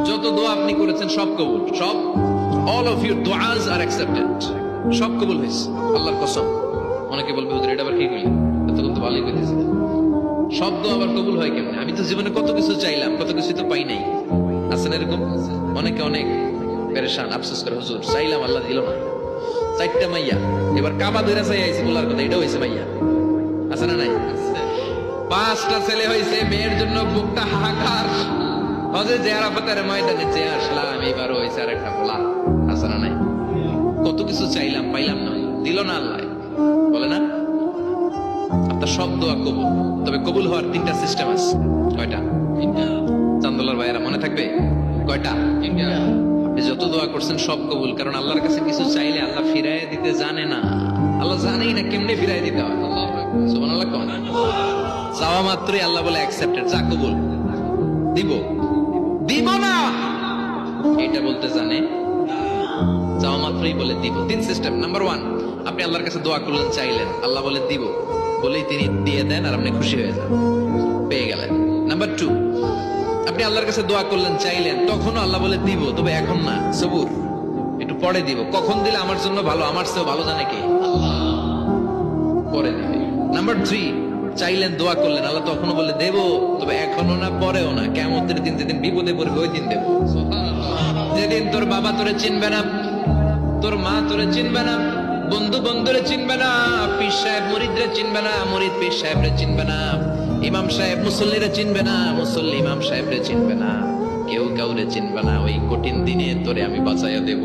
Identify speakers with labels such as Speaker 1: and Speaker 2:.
Speaker 1: যত দোয়া আপনি করেছেন সব কবুল, সব all of your du'as are accepted, সব কবুল হয়েছে আল্লাহর কসম। অনেকে বলবে হুজুর এটা আবার কি কইলেন, তখন তো ভালোই কইতেছে। সব দোয়া আবার কবুল হয় কেমনে? আমি তো জীবনে কত কিছু চাইলাম, কত কিছু তো পাই নাই। আছে না এরকম? অনেকে অনেক পেরেশান, আফসোস করে হুজুর চাইলাম আল্লাহ দিল না। 4টা মাইয়া, এবার কাবা ধরে চাই আইছি বলার কথা, এটা হয়েছে মাইয়া। আছে না নাই? 5টা ছেলে হয়েছে, মেয়ের জন্য বুকটা হাহাকার। হজে যে আরাফাতের ময়দানে যে আসলাম, এবার হয়েছে আর একটা বলা। আছে না নাই? কত কিছু চাইলাম, পাইলাম না, দিল না আল্লাহ। বলে না আপনার সব দোয়া কবুল, তবে কবুল হওয়ার 3টা সিস্টেম আছে। কয়টা? চান্দোলার ভাইয়েরা মনে থাকবে? কয়টা? আপনি যত দোয়া করছেন সব কবুল, কারণ আল্লাহর কাছে কিছু চাইলে আল্লাহ ফিরাই দিতে জানে না। আল্লাহ জানেই না কেমনে ফিরাই দিতে হয়। সুবহানাল্লাহ কোন চাওয়া মাত্রই আল্লাহ বলে অ্যাকসেপ্টেড, যা কবুল, দিব দিব না এটা বলতে জানে, চাওয়া মাত্রই বলে দিব। 3 সিস্টেম। নাম্বার 1, আপনি আল্লাহর কাছে দোয়া করলেন, চাইলেন, আল্লাহ বলে দিব, বলেই তিনি দিয়ে দেন আর আপনি খুশি হয়ে যান, পেয়ে গেলেন। নাম্বার 2, আপনি আল্লাহর কাছে দোয়া করলেন, চাইলেন, তখনও আল্লাহ বলে দিব, তবে এখন না, সবুর, একটু পরে দিব। কখন দিলে আমার জন্য ভালো, আমার চেয়েও ভালো জানে কে? আল্লাহ, পরে দিবে। নাম্বার 3, চাইলেন, দোয়া করলেন, আল্লাহ তখনও বলে দেব, তবে এখনো না, পরেও না, কিয়ামতের দিন যেদিন বিপদে পড়বে ওই দিন দেব। যেদিন তোর বাবা তোরে চিনবে না, তোর মা তোরে চিনবে না, বন্ধু বন্ধুরে চিনবে না, পীর সাহেব মুরিদরে চিনবে না, মুরিদ পীর সাহেবরে চিনবে না, ইমাম সাহেব মুসল্লিরে চিনবে না, মুসল্লি ইমাম সাহেবরে চিনবে না, কেউ কাউরে চিনবে না। ওই কঠিন দিনে তোরে আমি বাঁচাইয়া দেব।